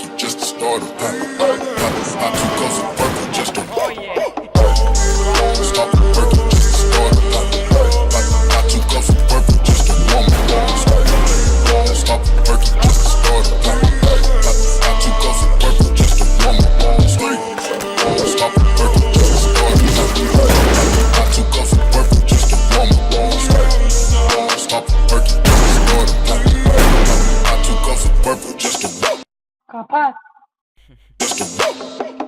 purple just to start a I took off some purple just to stop the purple just to start a I took off some purple just to warm my stop the purple just to start a I took off some purple just to warm my stop the purple just to start a I took off some purple just to warm my stop the purple just to start a I took off some purple just to Kapat. just to